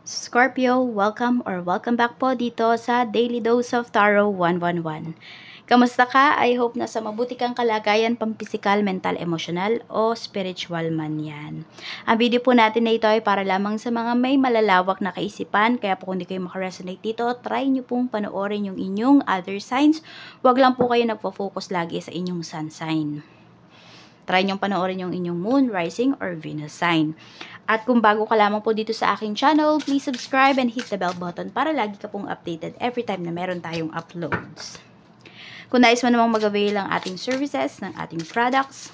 Scorpio, welcome back po dito sa Daily Dose of Tarot 111. Kamusta ka? I hope nasa mabuti kang kalagayan pampisikal, mental, emotional o spiritual man yan. Ang video po natin na ito ay para lamang sa mga may malalawak na kaisipan, kaya po kung hindi kayo makaresonate dito, try nyo pong panoorin yung inyong other signs. Huwag lang po kayo nagpo-focus lagi sa inyong sun sign. Try nyo panoorin yung inyong moon, rising, or Venus sign. At kung bago ka lamang po dito sa aking channel, please subscribe and hit the bell button para lagi ka pong updated every time na meron tayong uploads. Kung nais mo namang mag-avail ang ating services, ng ating products,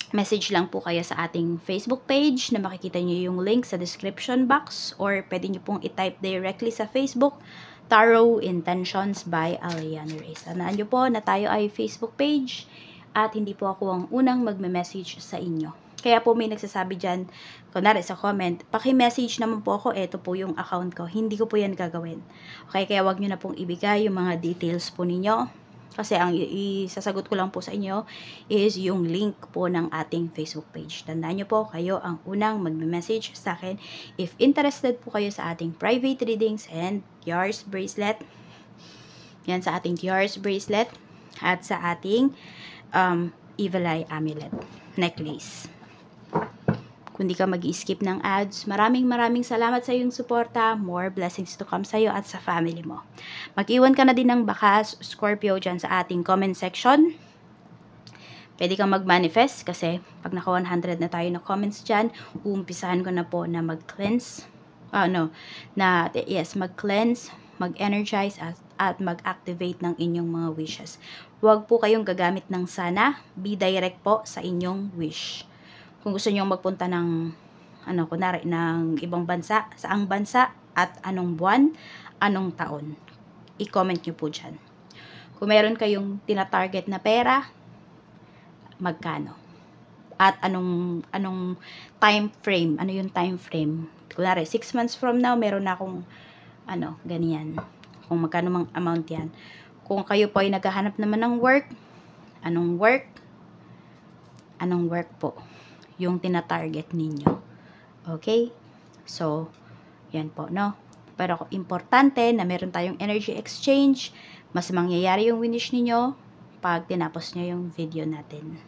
message lang po kayo sa ating Facebook page na makikita nyo yung link sa description box, or pwede nyo pong i-type directly sa Facebook, Tarot Intentions by Aliana Reyes. Tandaan nyo po na tayo ay Facebook page at hindi po ako ang unang magme-message sa inyo. Kaya po may nagsasabi dyan, kunwari sa comment, paki-message naman po ako, eto po yung account ko. Hindi ko po yan gagawin. Okay, kaya wag nyo na pong ibigay yung mga details po ninyo. Kasi ang isasagot ko lang po sa inyo is yung link po ng ating Facebook page. Tandaan nyo po, kayo ang unang magme-message sa akin. If interested po kayo sa ating private readings and Tiaras bracelet, yan sa ating Tiaras bracelet, at sa ating Evil Eye amulet necklace. Kung di ka mag-skip ng ads, maraming salamat sa iyong suporta. More blessings to come sa iyo at sa family mo. Mag-iwan ka na din ng bakas, Scorpio, dyan sa ating comment section. Pwede kang mag-manifest kasi pag naka 100 na tayo na comments dyan, uumpisahan ko na po na mag-cleanse. Mag-cleanse, mag-energize at mag-activate ng inyong mga wishes. Huwag po kayong gagamit ng sana. Be direct po sa inyong wish. Kung gusto niyo magpunta ng kunwari ng ibang bansa, saang bansa at anong buwan, anong taon, i-comment niyo po diyan. Kung meron kayong tina-target na pera, magkano? At anong time frame? Ano yung time frame? Kunwari 6 months from now, meron na akong ganyan. Kung magkano mang amount 'yan. Kung kayo po ay naghahanap naman ng work, anong work? Anong work po yung tina-target ninyo. Okay? So, yan po, no? Pero importante na meron tayong energy exchange, mas mangyayari yung wish ninyo pag tinapos nyo yung video natin.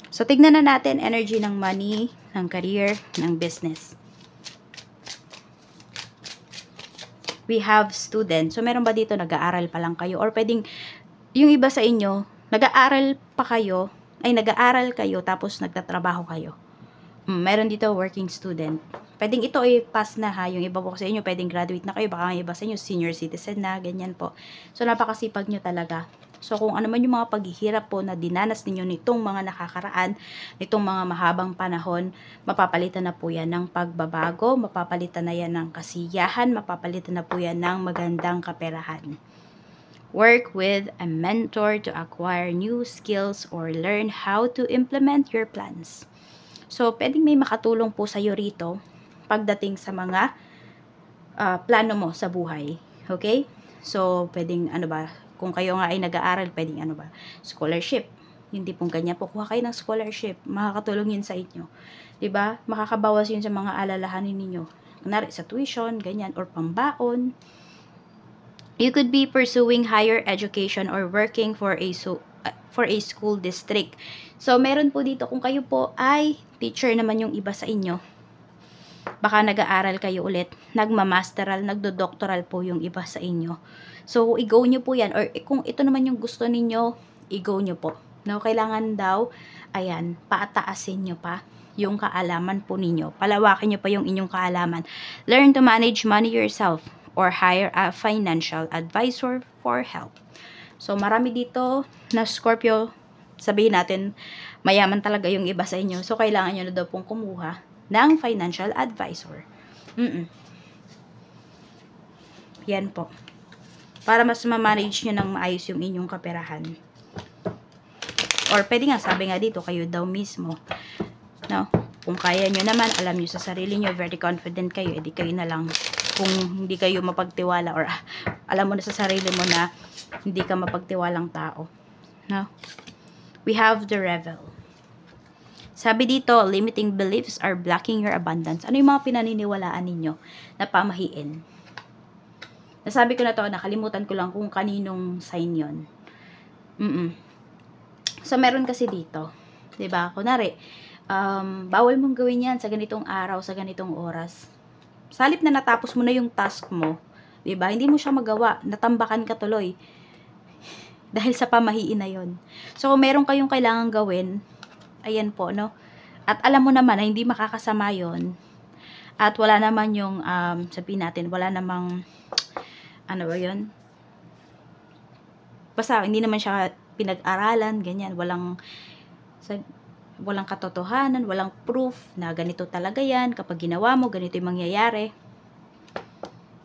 So, tignan na natin energy ng money, ng career, ng business. We have students. So, meron ba dito nag-aaral pa lang kayo? Or pwedeng, yung iba sa inyo, nag-aaral pa kayo, nag-aaral kayo tapos nagtatrabaho kayo. Meron dito working student. Pwedeng ito ay pass na ha. Yung iba po sa inyo, pwedeng graduate na kayo. Baka may iba sa inyo, senior citizen na, ganyan po. So, napakasipag nyo talaga. So, kung ano man yung mga paghihirap po na dinanas ninyo nitong mga nakakaraan, nitong mga mahabang panahon, mapapalitan na po yan ng pagbabago, mapapalitan na yan ng kasiyahan, mapapalitan na po yan ng magandang kaperahan. Work with a mentor to acquire new skills or learn how to implement your plans. So, pwedeng may makatulong po sa iyo rito pagdating sa mga plano mo sa buhay. Okay? So, pwedeng kung kayo nga ay nag-aaral, pwedeng scholarship. Hindi pong ganyan po. Kuha kayo ng scholarship. Makakatulong yun sa inyo. Diba? Makakabawas yun sa mga alalahanin ninyo. Kunwari sa tuition, ganyan, or pambaon. You could be pursuing higher education or working for a school district. So, meron po dito, kung kayo po ay teacher naman yung iba sa inyo, baka nag-aaral kayo ulit, nagmamasteral, nagdodoktoral po yung iba sa inyo. So, i-go nyo po yan. Or kung ito naman yung gusto ninyo, i-go nyo po. No, kailangan daw, paataasin nyo pa yung kaalaman po ninyo. Palawakin nyo pa yung inyong kaalaman. Learn to manage money yourself or hire a financial advisor for help. So, marami dito na Scorpio, sabihin natin, mayaman talaga yung iba sa inyo. So, kailangan nyo na daw pong kumuha ng financial advisor. Yan po. Para mas ma-manage nyo ng maayos yung inyong kaperahan. Or, pwede nga, sabi nga dito, kayo daw mismo. No? Kung kaya nyo naman, alam nyo sa sarili nyo, very confident kayo, edi kayo na lang. Kung hindi kayo mapagtiwala or alam mo na sa sarili mo na hindi ka mapagtiwalang tao. No? We have the Revel. Sabi dito, limiting beliefs are blocking your abundance. Ano yung mga pinaniniwalaan ninyo na pamahiin? Nasabi ko na to, nakalimutan ko lang kung kaninong sign yon. So, meron kasi dito. Diba? Kunwari, bawal mong gawin yan sa ganitong araw, sa ganitong oras. Sa halip na natapos mo na yung task mo, diba? Hindi mo siya magawa. Natambakan ka tuloy. Dahil sa pamahiin na yon. So, kung meron kayong kailangan gawin, ayan po, no? At alam mo naman na hindi makakasama yon. At wala naman yung, sabihin natin, wala namang, ano ba yun? Basta, hindi naman siya pinag-aralan, ganyan. Walang katotohanan, walang proof na ganito talaga yan. Kapag ginawa mo, ganito yung mangyayari.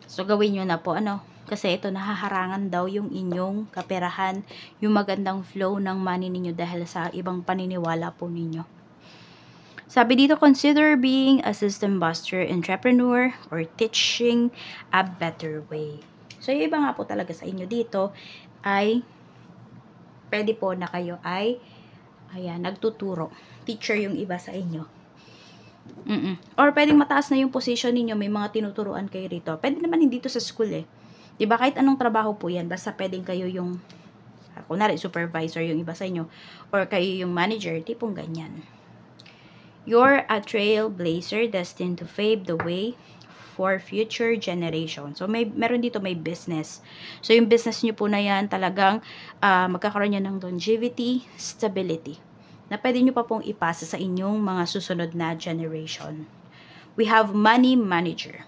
So, gawin nyo na po, ano? Kasi ito, nahaharangan daw yung inyong kaperahan, yung magandang flow ng money ninyo dahil sa ibang paniniwala po ninyo. Sabi dito, consider being a system buster, entrepreneur, or teaching a better way. So, yung iba nga po talaga sa inyo dito ay pwede po na kayo ay ayan, nagtuturo. Teacher yung iba sa inyo. Or pwedeng mataas na yung position ninyo, may mga tinuturuan kayo rito. Pwede naman hindi to sa school eh. Diba, kahit anong trabaho po yan, basta pwedeng kayo yung, kunwari, supervisor yung iba sa inyo, or kayo yung manager, tipong ganyan. You're a trailblazer destined to pave the way for future generations. So, meron dito may business. So, yung business nyo po na yan, talagang magkakaroon yan ng longevity, stability, na pwede nyo pa pong ipasa sa inyong mga susunod na generation. We have money manager.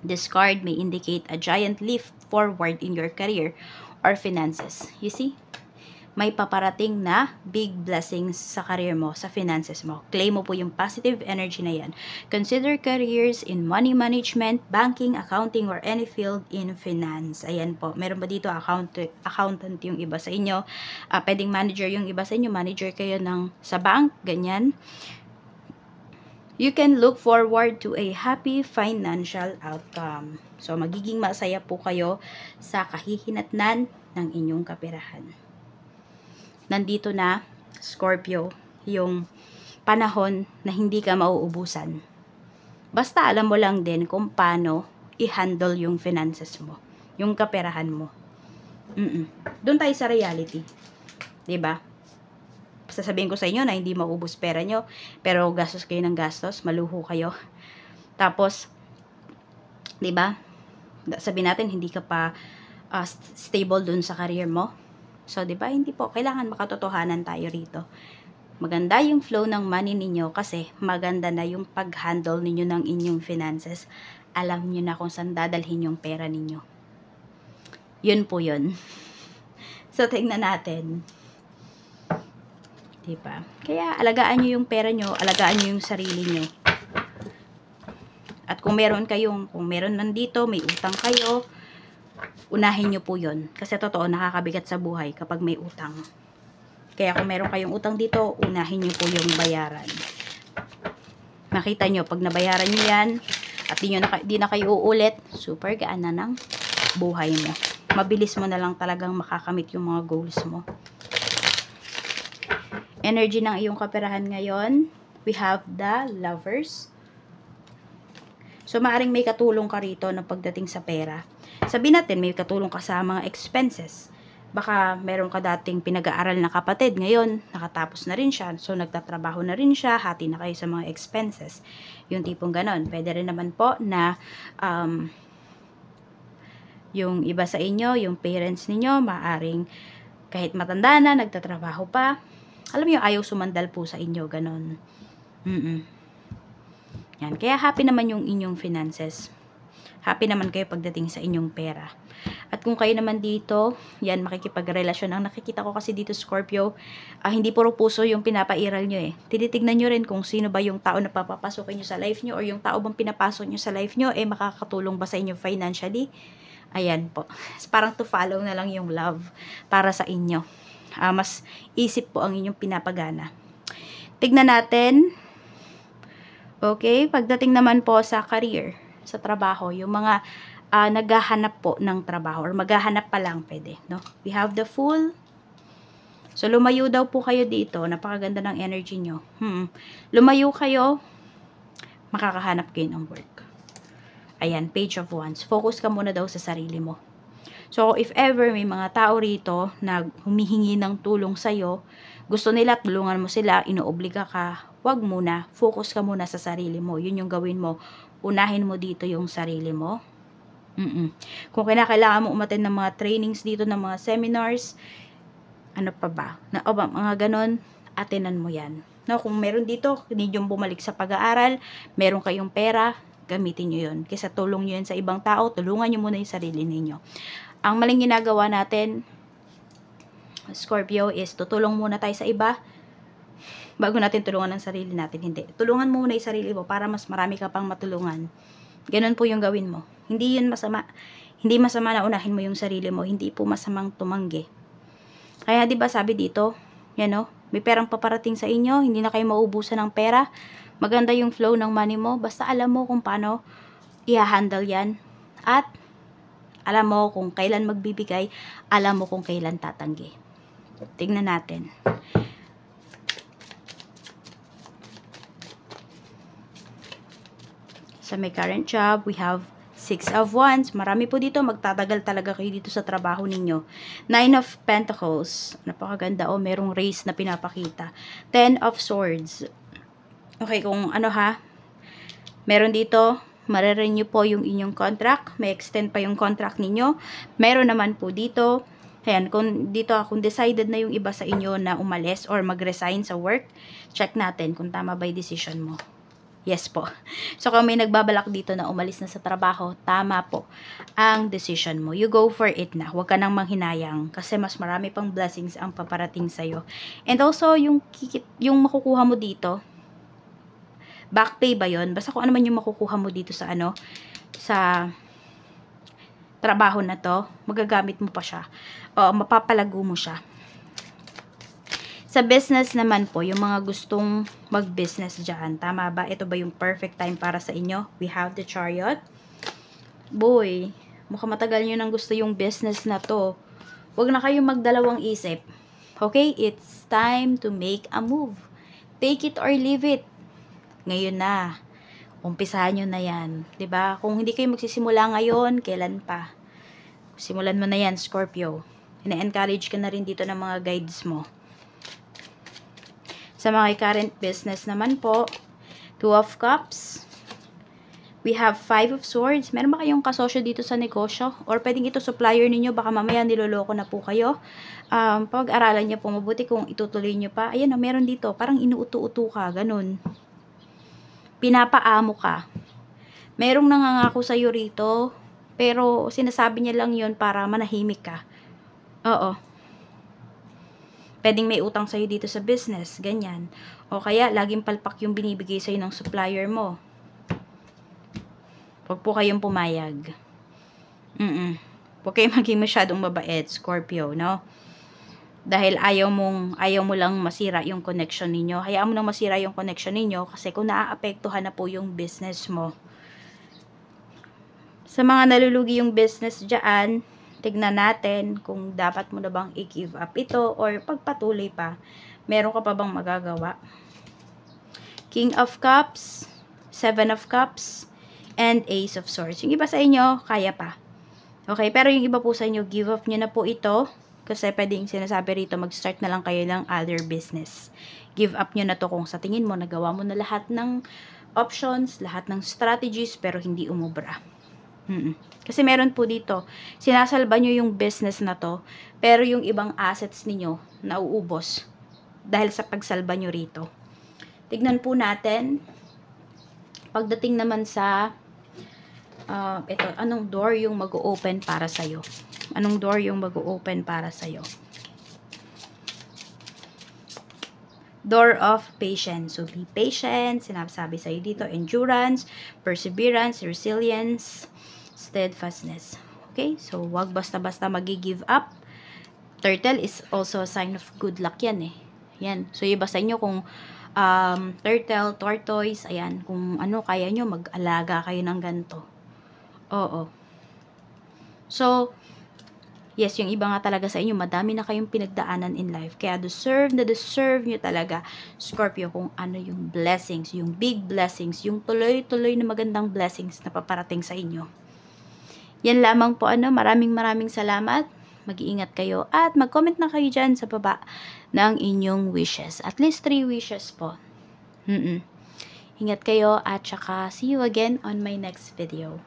This card may indicate a giant leap forward in your career or finances. You see? May paparating na big blessings sa career mo, sa finances mo. Claim mo po yung positive energy na yan. Consider careers in money management, banking, accounting, or any field in finance. Ayan po. Meron ba dito accountant yung iba sa inyo? Pwedeng manager yung iba sa inyo. Manager kayo sa bank, ganyan. You can look forward to a happy financial outcome. So, magiging masaya po kayo sa kahihinatnan ng inyong kaperahan. Nandito na, Scorpio, yung panahon na hindi ka mauubusan. Basta alam mo lang din kung paano i-handle yung finances mo, yung kaperahan mo. Doon tayo sa reality. 'Di ba? Sasabihin ko sa inyo na hindi maubos pera nyo, pero gastos kayo ng gastos, maluho kayo. Tapos, 'di ba? Sabihin natin hindi ka pa stable dun sa career mo. So, 'di ba? Hindi po kailangan makatotohanan tayo rito. Maganda yung flow ng money ninyo kasi maganda na yung pag-handle ninyo ng inyong finances. Alam niyo na kung saan dadalhin yung pera ninyo. Yun po yun. So, tingnan natin. Diba? Kaya, alagaan nyo yung pera nyo, alagaan nyo yung sarili nyo. At kung meron nandito, may utang kayo, unahin nyo po yun. Kasi totoo, nakakabigat sa buhay kapag may utang. Kaya kung meron kayong utang dito, unahin nyo po yung bayaran. Makita nyo, pag nabayaran nyo yan, at di na kayo uulit, super gaan na ng buhay mo. Mabilis mo na lang talagang makakamit yung mga goals mo. Energy ng iyong kaperahan ngayon, we have the Lovers. So, maaaring may katulong ka rito na pagdating sa pera. Sabihin natin, may katulong ka sa mga expenses. Baka meron ka dating pinag-aaral na kapatid, ngayon, nakatapos na rin siya. So, nagtatrabaho na rin siya, hati na kayo sa mga expenses. Yung tipong ganon. Pwede rin naman po na yung iba sa inyo, yung parents ninyo, maaaring kahit matanda na, nagtatrabaho pa. Alam mo yung ayaw sumandal po sa inyo, ganon. Yan. Kaya happy naman yung inyong finances. Happy naman kayo pagdating sa inyong pera. At kung kayo naman dito, yan, makikipagrelasyon. Ang nakikita ko kasi dito, Scorpio, hindi puro puso yung pinapairal nyo eh. Tinitignan nyo rin kung sino ba yung tao na papapasokin nyo sa life nyo or yung tao bang pinapasok nyo sa life nyo, makakatulong ba sa inyo financially? Ayan po. Parang to follow na lang yung love para sa inyo. Mas isip po ang inyong pinapagana. Tignan natin. Okay, pagdating naman po sa career, sa trabaho, yung mga naghahanap po ng trabaho or maghahanap pa lang pwede, no? We have the Fool, So, lumayo daw po kayo dito. Napakaganda ng energy nyo. Lumayo kayo, makakahanap kayo ng work. Ayan, Page of Wands. Focus ka muna daw sa sarili mo. So, if ever may mga tao rito na humihingi ng tulong sa'yo, gusto nila, tulungan mo sila, inuobliga ka, wag muna. Focus ka muna sa sarili mo. Yun yung gawin mo. Unahin mo dito yung sarili mo. Kung kinakailangan mo umattend ng mga trainings dito, ng mga seminars, ano pa ba? Mga ganon, attenan mo yan. No, kung meron dito, hindi yung bumalik sa pag-aaral, meron kayong pera, gamitin nyo yun. Kaysa tulong nyo yun sa ibang tao, tulungan nyo muna yung sarili ninyo. Ang maling ginagawa natin, Scorpio, is tutulong muna tayo sa iba bago natin tulungan ang sarili natin. Hindi. Tulungan mo muna yung sarili mo para mas marami ka pang matulungan. Ganon po yung gawin mo. Hindi yun masama. Hindi masama na unahin mo yung sarili mo. Hindi po masamang tumanggi. Kaya 'di ba sabi dito, yan o, may perang paparating sa inyo, hindi na kayo mauubusan ng pera. Maganda yung flow ng money mo. Basta alam mo kung paano i-handle yan. At alam mo kung kailan magbibigay, alam mo kung kailan tatanggi. Tingnan natin. Sa may current job, we have 6 of Wands. Marami po dito, magtatagal talaga kayo dito sa trabaho ninyo. 9 of Pentacles. Napakaganda. O, merong race na pinapakita. 10 of Swords. Okay, kung ano ha, meron dito, marirenew po yung inyong contract. May extend pa yung contract ninyo. Meron naman po dito, ayan, kung decided na yung iba sa inyo na umalis or mag-resign sa work, check natin kung tama ba yung decision mo. Yes po. So, kung may nagbabalak dito na umalis na sa trabaho, tama po ang decision mo. You go for it na. Huwag ka nang manghinayang kasi mas marami pang blessings ang paparating sa'yo. And also, yung makukuha mo dito, back pay ba yun? Basta kung ano man yung makukuha mo dito sa sa trabaho na to, magagamit mo pa siya. O, mapapalago mo siya. Sa business naman po, yung mga gustong mag-business dyan, tama ba? Ito ba yung perfect time para sa inyo? We have the Chariot. Boy, mukhang matagal nyo nang gusto yung business na to. Huwag na kayong magdalawang isip. Okay? It's time to make a move. Take it or leave it. Ngayon na. Umpisahan nyo na yan. 'Di ba? Kung hindi kayo magsisimula ngayon, kailan pa? Simulan mo na yan, Scorpio. Ina-encourage ka na rin dito ng mga guides mo. Sa mga current business naman po, 2 of Cups. We have 5 of Swords. Meron ba kayong kasosyo dito sa negosyo? Or pwedeng ito supplier ninyo, baka mamaya niloloko na po kayo. Pag-aralan niyo po mabuti kung itutuloy niyo pa. Ayan, meron dito. Parang inuuto-uto ka, ganun. Pinapaamo ka. Merong nangangako sa'yo rito, pero sinasabi niya lang yon para manahimik ka. Oo. Pwedeng may utang sa'yo dito sa business, ganyan. O kaya, laging palpak yung binibigay sa'yo ng supplier mo. Huwag po kayong pumayag. Huwag kayong maging masyadong mabait, Scorpio, no? Dahil ayaw mo lang masira yung connection ninyo. Hayaan mo lang masira yung connection ninyo kasi kung naaapektuhan na po yung business mo. Sa mga nalulugi yung business dyan, tignan natin kung dapat mo na bang i-give up ito or pagpatuloy pa. Meron ka pa bang magagawa? King of Cups, 7 of Cups, and Ace of Swords. Yung iba sa inyo, kaya pa. Okay, pero yung iba po sa inyo, give up nyo na po ito. Kasi pwedeng sinasabi rito, mag-start na lang kayo ng other business. Give up nyo na to kung sa tingin mo, nagawa mo na lahat ng options, lahat ng strategies, pero hindi umubra. Kasi meron po dito, sinasalba nyo yung business na to, pero yung ibang assets ninyo, nauubos. Dahil sa pagsalba nyo rito. Tignan po natin, pagdating naman sa, ito, anong door yung mag-open para sa'yo? Anong door yung mag-open para sa'yo? Door of patience. So, be patient. Sinasabi sa'yo dito, endurance, perseverance, resilience, steadfastness. Okay? So, wag basta-basta magi-give up. Turtle is also a sign of good luck yan eh. Yan. So, iba sa inyo kung turtle, tortoise, ayan. Kung ano, kaya nyo, mag-alaga kayo ng ganito. Oo. So, Yes, yung iba nga talaga sa inyo, madami na kayong pinagdaanan in life. Kaya deserve na deserve nyo talaga, Scorpio, kung ano yung blessings, yung big blessings, yung tuloy-tuloy na magandang blessings na paparating sa inyo. Yan lamang po, maraming salamat. Mag-iingat kayo at mag-comment na kayo dyan sa baba ng inyong wishes. At least 3 wishes po. Ingat kayo at saka see you again on my next video.